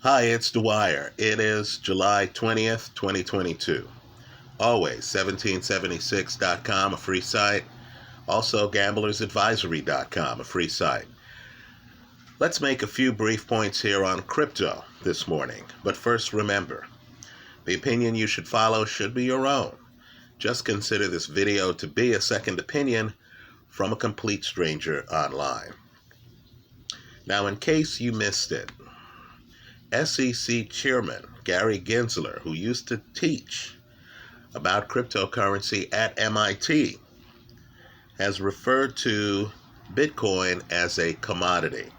Hi, it's Dwyer. It is July 20th, 2022. Always 1776.com, a free site. Also gamblersadvisory.com, a free site. Let's make a few brief points here on crypto this morning. But first, remember, the opinion you should follow should be your own. Just consider this video to be a second opinion from a complete stranger online. Now, in case you missed it, SEC Chairman Gary Gensler, who used to teach about cryptocurrency at MIT, has referred to Bitcoin as a commodity,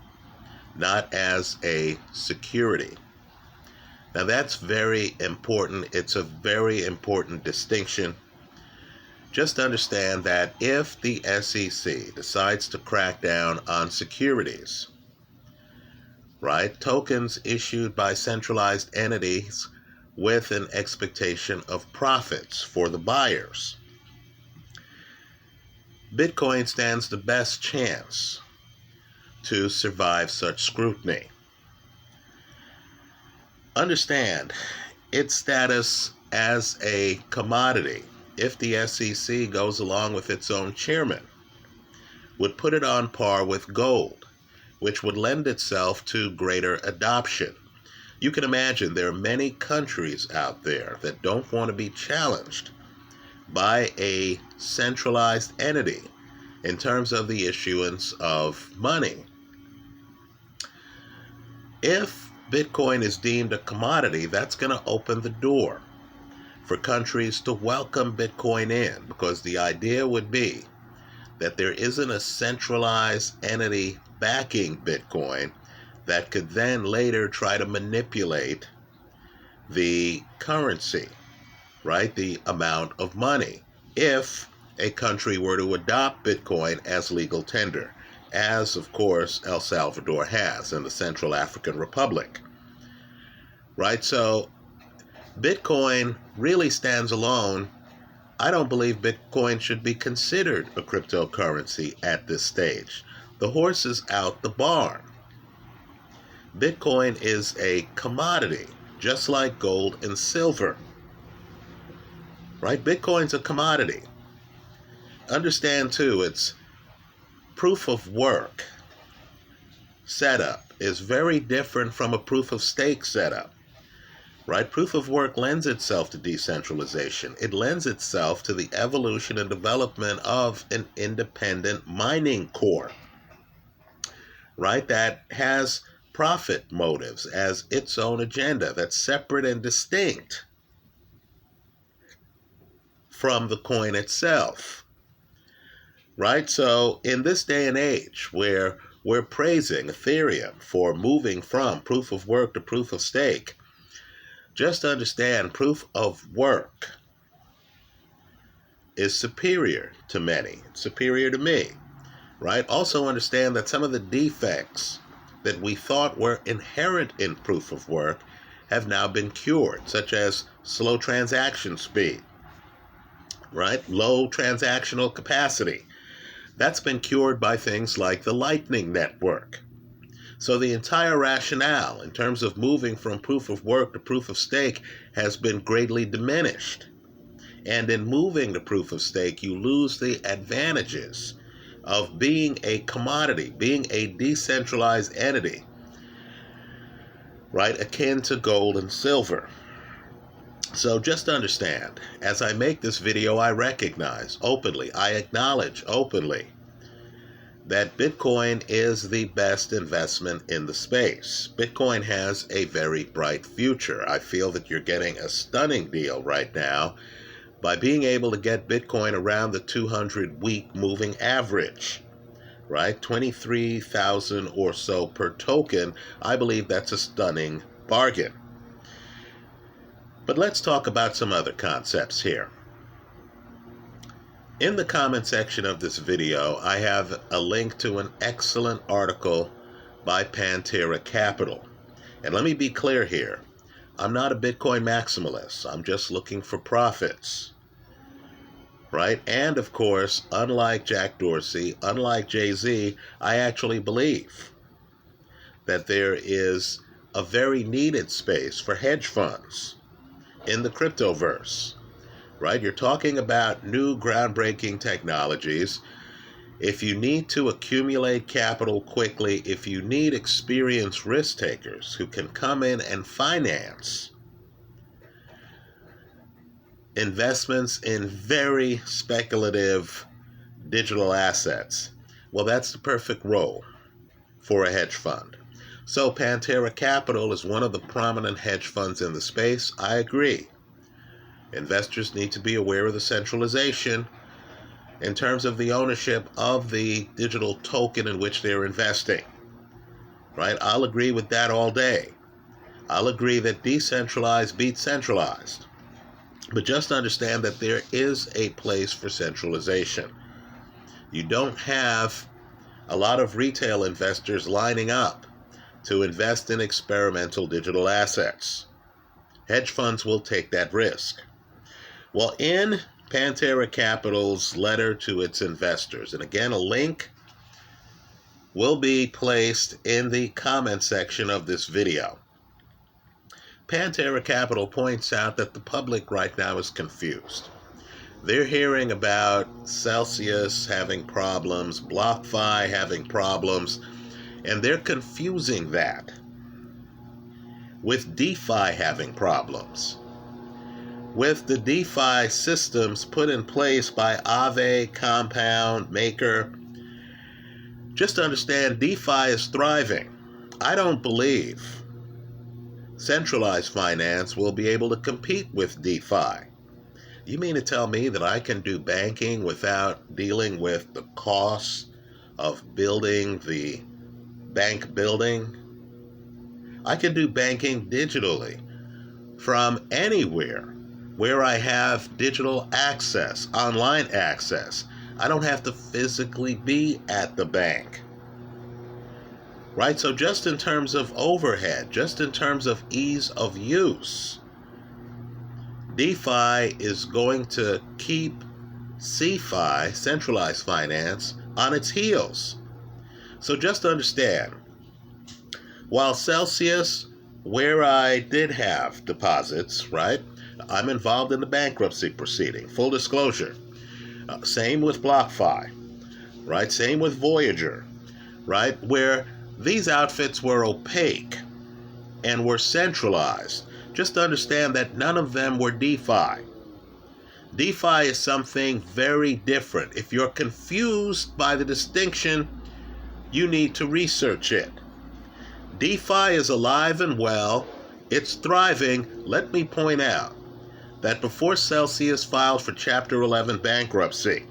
not as a security. Now that's very important. It's a very important distinction. Just understand that if the SEC decides to crack down on securities, right, tokens issued by centralized entities with an expectation of profits for the buyers, Bitcoin stands the best chance to survive such scrutiny. Understand its status as a commodity, if the SEC goes along with its own chairman, would put it on par with gold, which would lend itself to greater adoption. You can imagine there are many countries out there that don't want to be challenged by a centralized entity in terms of the issuance of money. If Bitcoin is deemed a commodity, that's going to open the door for countries to welcome Bitcoin in, because the idea would be that there isn't a centralized entity backing Bitcoin that could then later try to manipulate the currency, right? The amount of money, if a country were to adopt Bitcoin as legal tender, as of course El Salvador has in the Central African Republic, right? So Bitcoin really stands alone. I don't believe Bitcoin should be considered a cryptocurrency at this stage. The horse is out the barn. Bitcoin is a commodity, just like gold and silver, right? Bitcoin's a commodity. Understand too, its proof of work setup is very different from a proof of stake setup. Right? Proof of work lends itself to decentralization. It lends itself to the evolution and development of an independent mining core, right? That has profit motives as its own agenda, that's separate and distinct from the coin itself, right? So in this day and age where we're praising Ethereum for moving from proof of work to proof of stake, just understand proof of work is superior to many, superior to me, right? Also understand that some of the defects that we thought were inherent in proof of work have now been cured, such as slow transaction speed, right? Low transactional capacity. That's been cured by things like the Lightning Network. So the entire rationale in terms of moving from proof of work to proof of stake has been greatly diminished. And in moving to proof of stake, you lose the advantages of being a commodity, being a decentralized entity, right, akin to gold and silver. So just understand, as I make this video, I recognize openly, I acknowledge openly that Bitcoin is the best investment in the space. Bitcoin has a very bright future. I feel that you're getting a stunning deal right now by being able to get Bitcoin around the 200-week moving average, right? 23,000 or so per token. I believe that's a stunning bargain. But let's talk about some other concepts here. In the comment section of this video, I have a link to an excellent article by Pantera Capital. And let me be clear here. I'm not a Bitcoin maximalist. I'm just looking for profits, right? And of course, unlike Jack Dorsey, unlike Jay-Z, I actually believe that there is a very needed space for hedge funds in the cryptoverse, right? You're talking about new groundbreaking technologies. If you need to accumulate capital quickly, if you need experienced risk takers who can come in and finance investments in very speculative digital assets, well, that's the perfect role for a hedge fund. So Pantera Capital is one of the prominent hedge funds in the space. I agree. Investors need to be aware of the centralization in terms of the ownership of the digital token in which they're investing. Right? I'll agree with that all day. I'll agree that decentralized beats centralized. But just understand that there is a place for centralization. You don't have a lot of retail investors lining up to invest in experimental digital assets. Hedge funds will take that risk. Well, in Pantera Capital's letter to its investors, and again, a link will be placed in the comment section of this video. Pantera Capital points out that the public right now is confused. They're hearing about Celsius having problems, BlockFi having problems, and they're confusing that with DeFi having problems. With the DeFi systems put in place by Aave, Compound, Maker, just understand DeFi is thriving. I don't believe centralized finance will be able to compete with DeFi. You mean to tell me that I can do banking without dealing with the costs of building the bank building? I can do banking digitally from anywhere where I have digital access, online access. I don't have to physically be at the bank. Right? So just in terms of overhead, just in terms of ease of use, DeFi is going to keep CeFi, centralized finance, on its heels. So just understand, while Celsius, where I did have deposits, right, I'm involved in the bankruptcy proceeding, full disclosure. Same with BlockFi, right? Same with Voyager, right? Where these outfits were opaque and were centralized. Just understand that none of them were DeFi. DeFi is something very different. If you're confused by the distinction, you need to research it. DeFi is alive and well. It's thriving. Let me point out that before Celsius filed for Chapter 11 bankruptcy,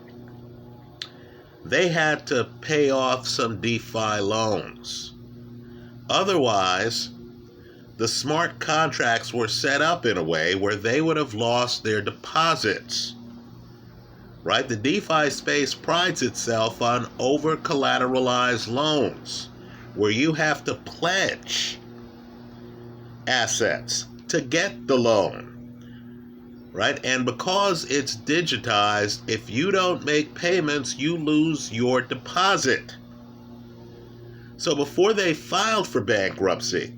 they had to pay off some DeFi loans. Otherwise, the smart contracts were set up in a way where they would have lost their deposits. Right? The DeFi space prides itself on over-collateralized loans, where you have to pledge assets to get the loan. Right? And because it's digitized, if you don't make payments, you lose your deposit. So before they filed for bankruptcy,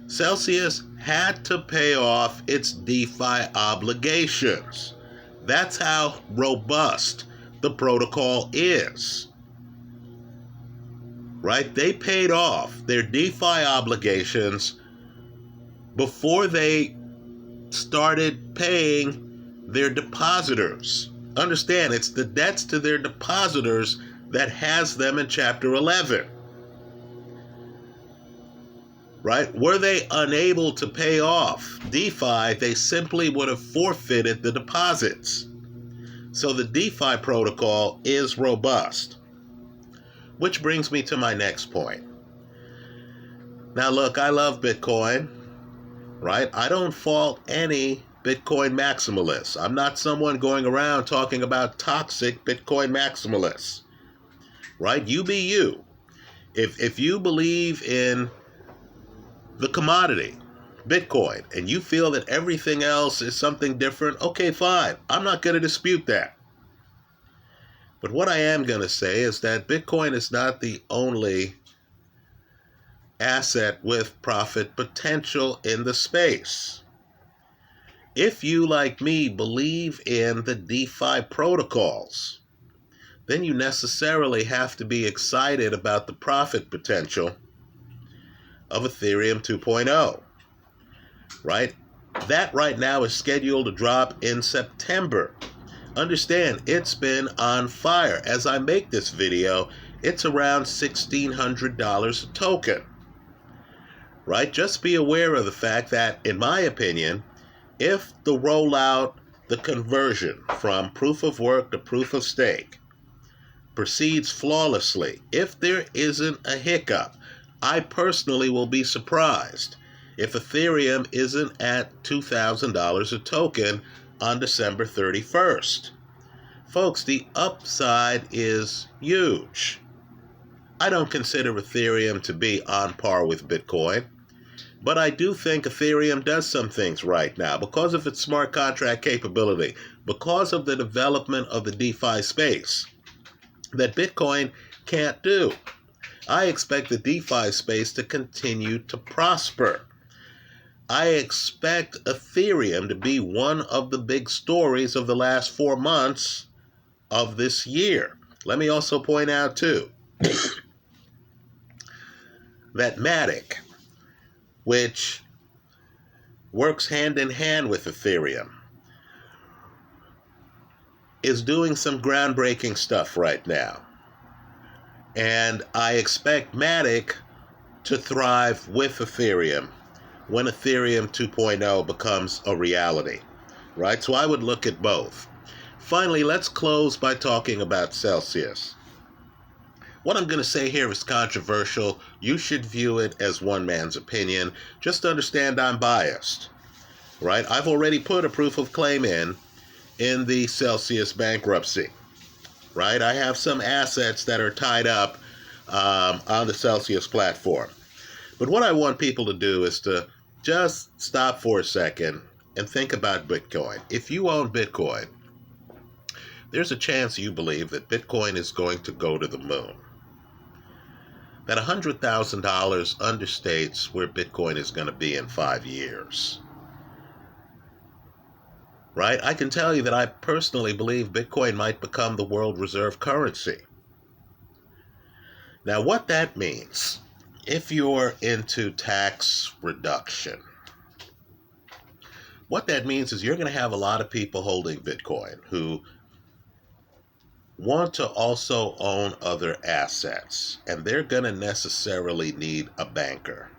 Celsius had to pay off its DeFi obligations. That's how robust the protocol is. Right? They paid off their DeFi obligations before they started paying their depositors. Understand, it's the debts to their depositors that has them in Chapter 11. Right? Were they unable to pay off DeFi, they simply would have forfeited the deposits. So the DeFi protocol is robust. Which brings me to my next point. Now look, I love Bitcoin, right? I don't fault any Bitcoin maximalists. I'm not someone going around talking about toxic Bitcoin maximalists, right? You be you. If you believe in the commodity, Bitcoin, and you feel that everything else is something different, okay, fine. I'm not going to dispute that. But what I am going to say is that Bitcoin is not the only asset with profit potential in the space. If you, like me, believe in the DeFi protocols, then you necessarily have to be excited about the profit potential of Ethereum 2.0, right? That right now is scheduled to drop in September. Understand, it's been on fire. As I make this video, it's around $1,600 a token, right? Just be aware of the fact that, in my opinion, if the rollout, the conversion from proof of work to proof of stake proceeds flawlessly, if there isn't a hiccup, I personally will be surprised if Ethereum isn't at $2,000 a token on December 31st. Folks, the upside is huge. I don't consider Ethereum to be on par with Bitcoin, but I do think Ethereum does some things right now because of its smart contract capability, because of the development of the DeFi space that Bitcoin can't do. I expect the DeFi space to continue to prosper. I expect Ethereum to be one of the big stories of the last 4 months of this year. Let me also point out, too, that Matic, which works hand in hand with Ethereum, is doing some groundbreaking stuff right now. And I expect Matic to thrive with Ethereum when Ethereum 2.0 becomes a reality, right? So I would look at both. Finally, let's close by talking about Celsius. What I'm going to say here is controversial. You should view it as one man's opinion. Just understand I'm biased, right? I've already put a proof of claim in the Celsius bankruptcy, right? I have some assets that are tied up on the Celsius platform. But what I want people to do is to just stop for a second and think about Bitcoin. If you own Bitcoin, there's a chance you believe that Bitcoin is going to go to the moon. That $100,000 understates where Bitcoin is going to be in 5 years. Right? I can tell you that I personally believe Bitcoin might become the world reserve currency. Now, what that means, if you're into tax reduction, what that means is you're going to have a lot of people holding Bitcoin who want to also own other assets, and they're going to necessarily need a banker.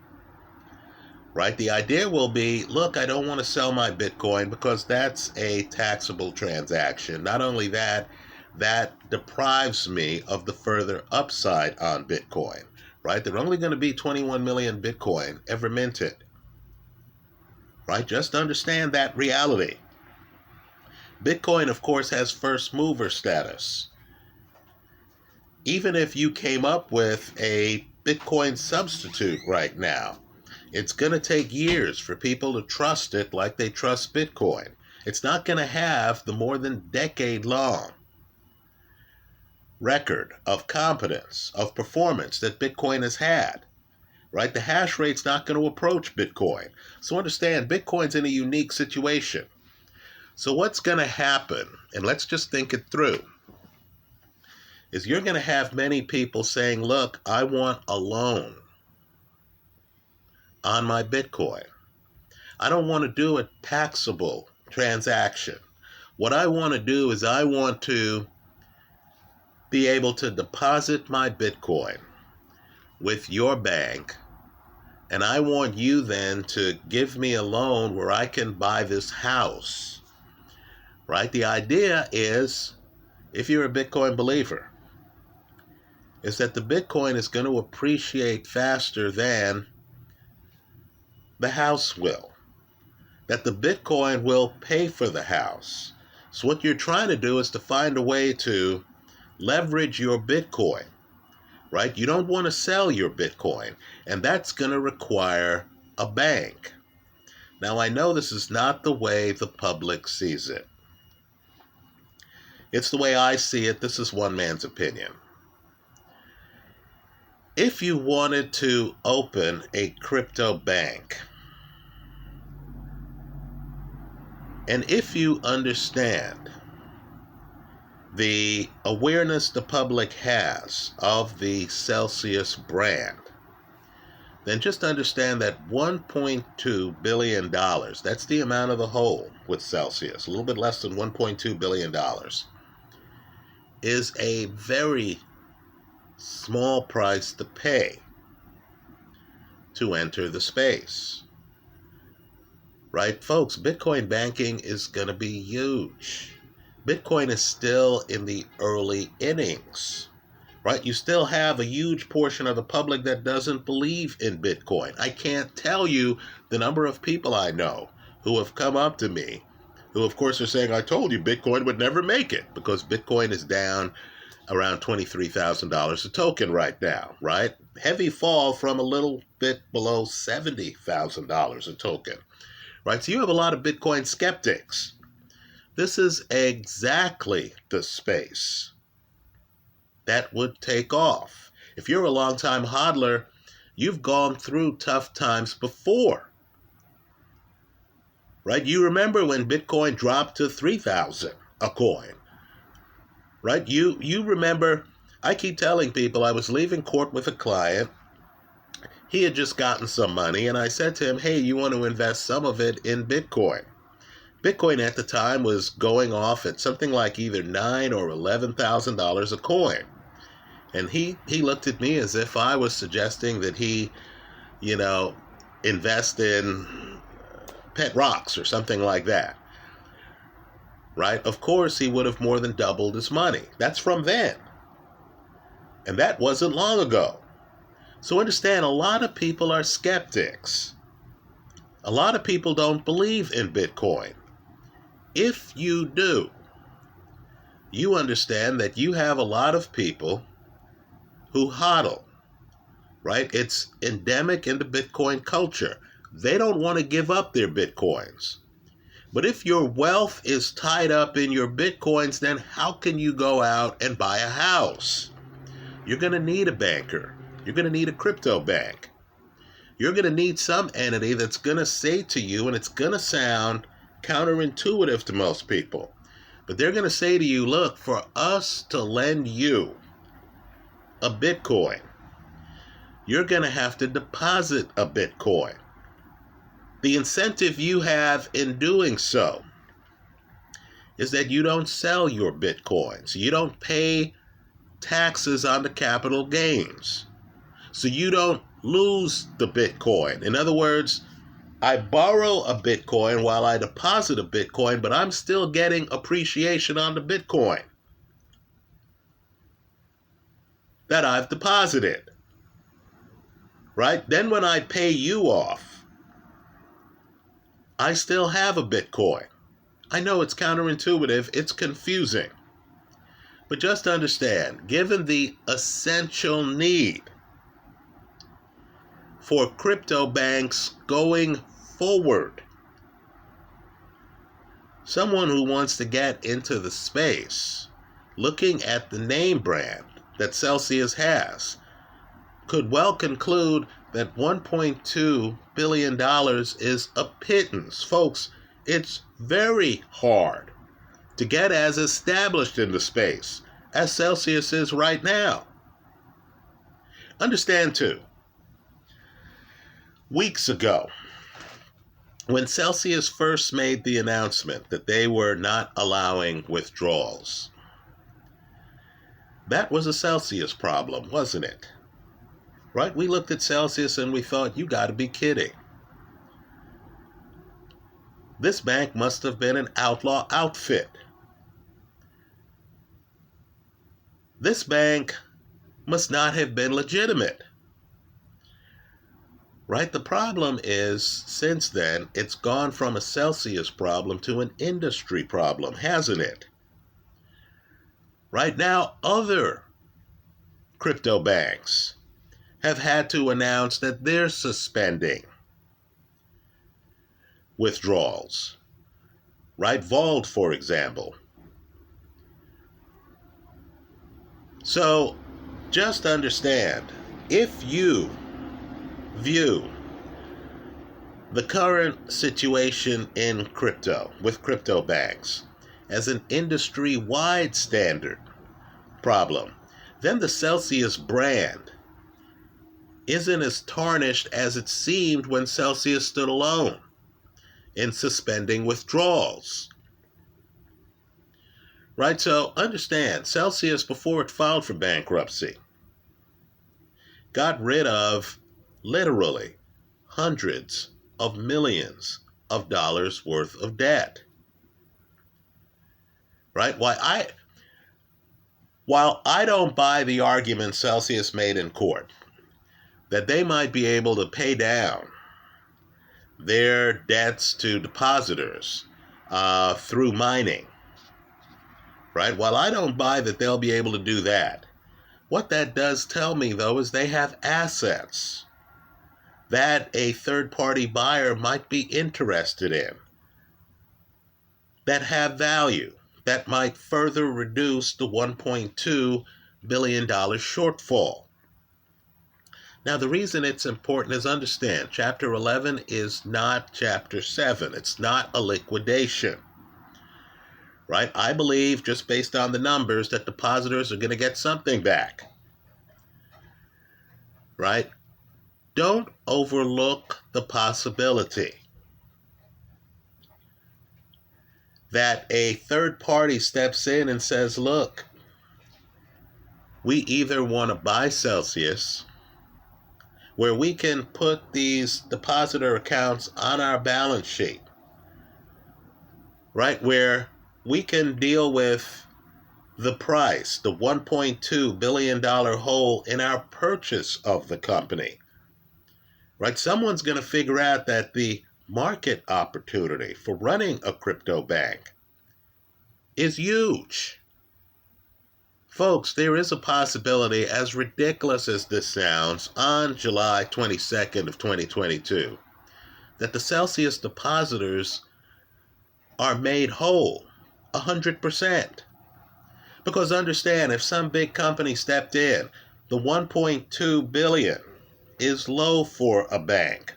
Right? The idea will be, look, I don't want to sell my Bitcoin because that's a taxable transaction. Not only that, that deprives me of the further upside on Bitcoin. Right? There are only going to be 21 million Bitcoin ever minted. Right? Just understand that reality. Bitcoin, of course, has first mover status. Even if you came up with a Bitcoin substitute right now, it's going to take years for people to trust it like they trust Bitcoin. It's not going to have the more than decade-long record of competence, of performance that Bitcoin has had. Right? The hash rate's not going to approach Bitcoin. So understand, Bitcoin's in a unique situation. So what's going to happen, and let's just think it through, is you're going to have many people saying, look, I want a loan on my Bitcoin. I don't want to do a taxable transaction. What I want to do is I want to be able to deposit my Bitcoin with your bank, and I want you then to give me a loan where I can buy this house. Right? The idea is, if you're a Bitcoin believer, is that the Bitcoin is going to appreciate faster than the house will. That the Bitcoin will pay for the house. So what you're trying to do is to find a way to leverage your Bitcoin, right? You don't want to sell your Bitcoin, and that's going to require a bank. Now, I know this is not the way the public sees it. It's the way I see it. This is one man's opinion. If you wanted to open a crypto bank, and if you understand the awareness the public has of the Celsius brand, then just understand that $1.2 billion, that's the amount of the whole with Celsius, a little bit less than $1.2 billion, is a very small price to pay to enter the space. Right, folks? Bitcoin banking is going to be huge. Bitcoin is still in the early innings. Right? You still have a huge portion of the public that doesn't believe in Bitcoin. I can't tell you the number of people I know who have come up to me, who of course are saying, I told you Bitcoin would never make it, because Bitcoin is down around $23,000 a token right now, right? Heavy fall from a little bit below $70,000 a token, right? So you have a lot of Bitcoin skeptics. This is exactly the space that would take off. If you're a longtime hodler, you've gone through tough times before, right? You remember when Bitcoin dropped to 3,000 a coin, right? You remember, I keep telling people, I was leaving court with a client. He had just gotten some money, and I said to him, hey, you want to invest some of it in Bitcoin? Bitcoin at the time was going off at something like either $9,000 or $11,000 a coin. And he looked at me as if I was suggesting that he, invest in pet rocks or something like that. Right? Of course, he would have more than doubled his money. That's from then. And that wasn't long ago. So understand, a lot of people are skeptics. A lot of people don't believe in Bitcoin. If you do, you understand that you have a lot of people who hodl, right? It's endemic in the Bitcoin culture. They don't want to give up their Bitcoins. But if your wealth is tied up in your Bitcoins, then how can you go out and buy a house? You're going to need a banker. You're going to need a crypto bank. You're going to need some entity that's going to say to you, and it's going to sound counterintuitive to most people, but they're going to say to you, look, for us to lend you a Bitcoin, you're going to have to deposit a Bitcoin. The incentive you have in doing so is that you don't sell your Bitcoins. You don't pay taxes on the capital gains. So you don't lose the Bitcoin. In other words, I borrow a Bitcoin while I deposit a Bitcoin, but I'm still getting appreciation on the Bitcoin that I've deposited. Right? Then when I pay you off, I still have a Bitcoin. I know it's counterintuitive, it's confusing. But just understand, given the essential need for crypto banks going forward, someone who wants to get into the space, looking at the name brand that Celsius has, could well conclude that $1.2 billion is a pittance. Folks, it's very hard to get as established in the space as Celsius is right now. Understand, too, weeks ago, when Celsius first made the announcement that they were not allowing withdrawals, that was a Celsius problem, wasn't it? Right? We looked at Celsius and we thought, you got to be kidding. This bank must have been an outlaw outfit. This bank must not have been legitimate. Right? The problem is, since then, it's gone from a Celsius problem to an industry problem, hasn't it? Right now, other crypto banks have had to announce that they're suspending withdrawals. Right? Vault, for example. So, just understand If you view the current situation in crypto with crypto banks as an industry-wide standard problem, then the Celsius brand isn't as tarnished as it seemed when Celsius stood alone in suspending withdrawals. Right? So understand, Celsius, before it filed for bankruptcy, got rid of literally hundreds of millions of dollars worth of debt. Right? While I don't buy the argument Celsius made in court that they might be able to pay down their debts to depositors through mining, right? While I don't buy that they'll be able to do that, what that does tell me, though, is they have assets that a third-party buyer might be interested in, that have value, that might further reduce the $1.2 billion shortfall. Now, the reason it's important is understand, Chapter 11 is not Chapter 7. It's not a liquidation. Right? I believe, just based on the numbers, that depositors are going to get something back. Right? Don't overlook the possibility that a third party steps in and says, look, we either want to buy Celsius, where we can put these depositor accounts on our balance sheet, right, where we can deal with the price, the $1.2 billion hole in our purchase of the company, right? Someone's going to figure out that the market opportunity for running a crypto bank is huge. Folks, there is a possibility, as ridiculous as this sounds, on July 22nd of 2022, that the Celsius depositors are made whole 100%. Because understand, if some big company stepped in, the $1.2 billion is low for a bank.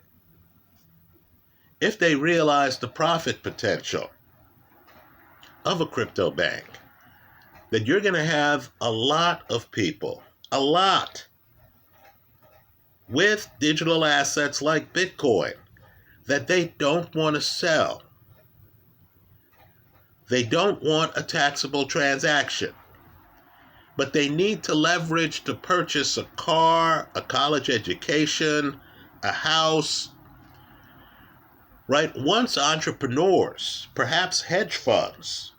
If they realize the profit potential of a crypto bank, that you're going to have a lot of people, with digital assets like Bitcoin that they don't want to sell. They don't want a taxable transaction, but they need to leverage to purchase a car, a college education, a house. Right? Once entrepreneurs, perhaps hedge funds,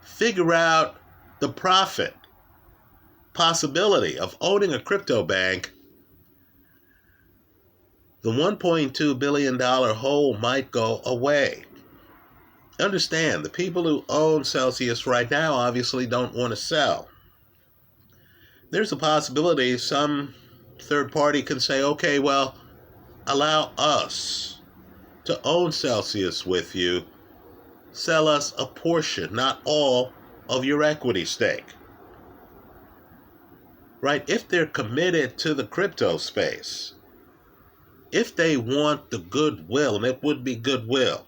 figure out the profit possibility of owning a crypto bank, the $1.2 billion hole might go away. Understand, the people who own Celsius right now obviously don't want to sell. There's a possibility some third party can say, okay, well, allow us to own Celsius with you. Sell us a portion, not all, of your equity stake. Right? If they're committed to the crypto space, if they want the goodwill, and it would be goodwill,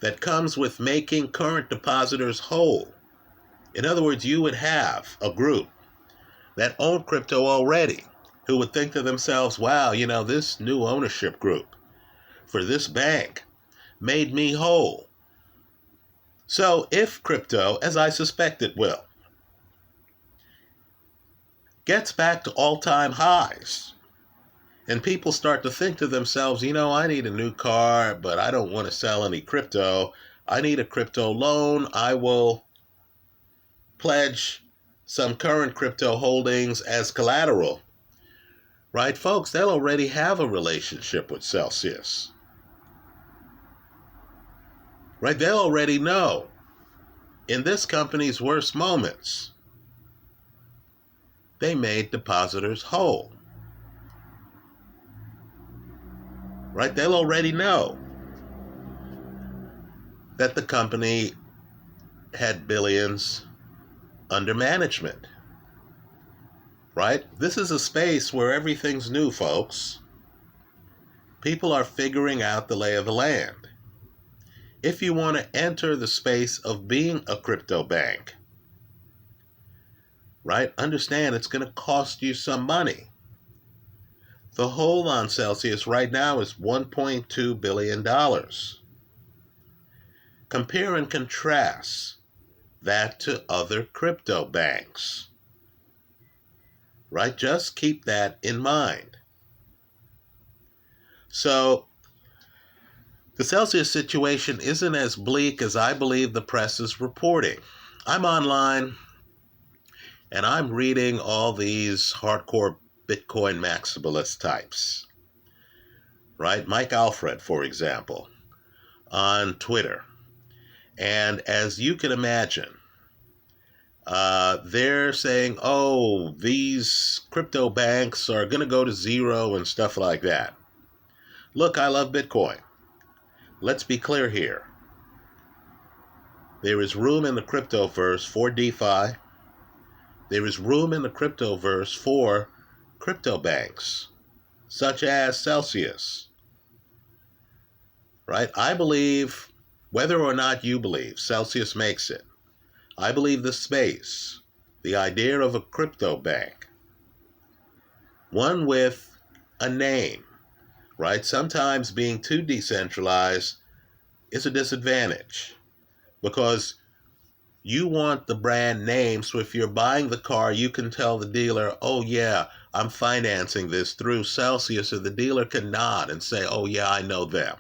that comes with making current depositors whole. In other words, you would have a group that owned crypto already who would think to themselves, wow, this new ownership group for this bank made me whole. So if crypto, as I suspect it will, gets back to all-time highs, and people start to think to themselves, I need a new car, but I don't want to sell any crypto. I need a crypto loan. I will pledge some current crypto holdings as collateral. Right, folks? They'll already have a relationship with Celsius. Right? They'll already know in this company's worst moments, they made depositors whole. Right? They'll already know that the company had billions under management. right? This is a space where everything's new, folks. People are figuring out the lay of the land. If you want to enter the space of being a crypto bank, right, understand it's going to cost you some money. The hold on Celsius right now is $1.2 billion. Compare and contrast that to other crypto banks, right? Just keep that in mind. So the Celsius situation isn't as bleak as I believe the press is reporting. I'm online and I'm reading all these hardcore Bitcoin maximalist types, right? Mike Alfred, for example, on Twitter. And as you can imagine, they're saying, oh, these crypto banks are going to go to zero and stuff like that. Look, I love Bitcoin. Let's be clear here. There is room in the cryptoverse for DeFi. There is room in the cryptoverse for crypto banks, such as Celsius. Right? I believe, whether or not you believe, Celsius makes it. I believe the space, the idea of a crypto bank, one with a name, right? Sometimes being too decentralized is a disadvantage because you want the brand name. So if you're buying the car, you can tell the dealer, oh yeah, I'm financing this through Celsius, or the dealer can nod and say, oh yeah, I know them.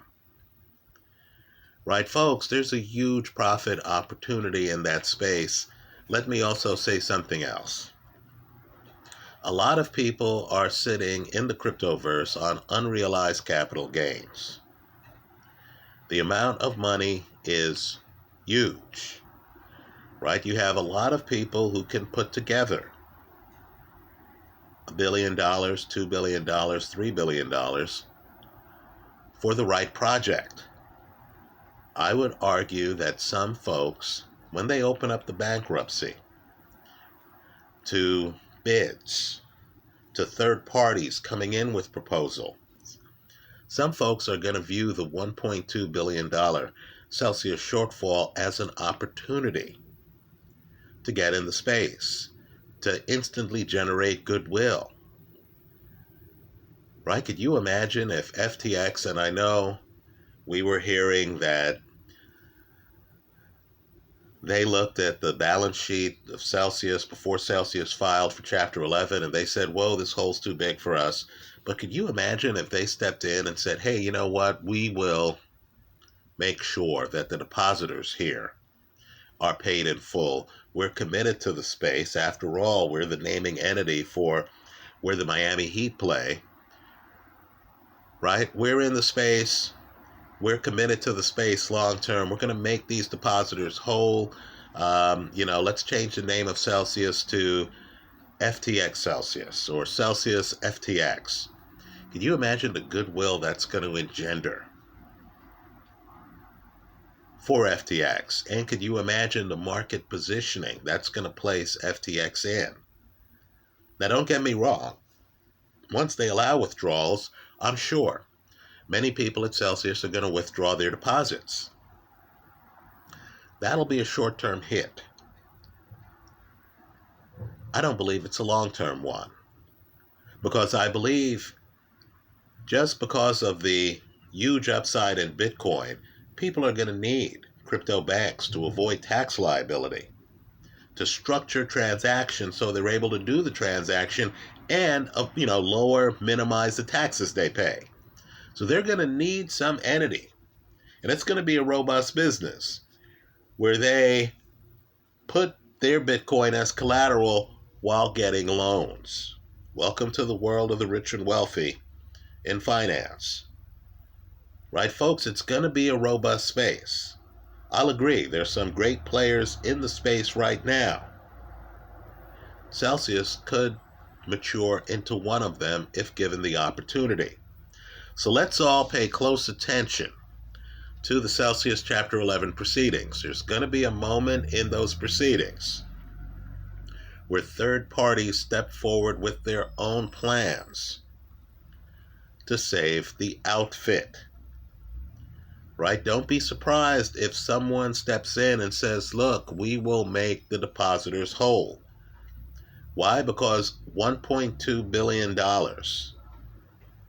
Right, folks, there's a huge profit opportunity in that space. Let me also say something else. A lot of people are sitting in the cryptoverse on unrealized capital gains. The amount of money is huge, right? You have a lot of people who can put together $1 billion, $2 billion, $3 billion for the right project. I would argue that some folks, when they open up the bankruptcy to bids, to third parties coming in with proposals, some folks are going to view the $1.2 billion Celsius shortfall as an opportunity to get in the space, to instantly generate goodwill. Right? Could you imagine if FTX, and I know we were hearing that they looked at the balance sheet of Celsius before Celsius filed for Chapter 11, and they said, whoa, this hole's too big for us. But could you imagine if they stepped in and said, hey, you know what? We will make sure that the depositors here are paid in full. We're committed to the space. After all, we're the naming entity for where the Miami Heat play. Right? We're in the space. We're committed to the space long term. We're going to make these depositors whole. Let's change the name of Celsius to FTX Celsius or Celsius FTX. Can you imagine the goodwill that's going to engender for FTX? And could you imagine the market positioning that's going to place FTX in? Now, don't get me wrong. Once they allow withdrawals, I'm sure many people at Celsius are going to withdraw their deposits. That'll be a short-term hit. I don't believe it's a long-term one. Because I believe just because of the huge upside in Bitcoin, people are going to need crypto banks to avoid tax liability, to structure transactions so they're able to do the transaction and, minimize the taxes they pay. So they're going to need some entity, and it's going to be a robust business where they put their Bitcoin as collateral while getting loans. Welcome to the world of the rich and wealthy in finance. Right, folks? It's going to be a robust space. I'll agree. There's some great players in the space right now. Celsius could mature into one of them if given the opportunity. So let's all pay close attention to the Celsius Chapter 11 proceedings. There's going to be a moment in those proceedings where third parties step forward with their own plans to save the outfit. Right? Don't be surprised if someone steps in and says, look, we will make the depositors whole. Why? Because $1.2 billion,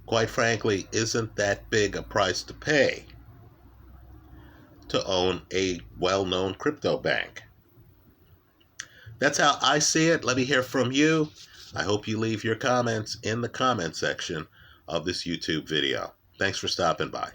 quite frankly, isn't that big a price to pay to own a well-known crypto bank. That's how I see it. Let me hear from you. I hope you leave your comments in the comment section of this YouTube video. Thanks for stopping by.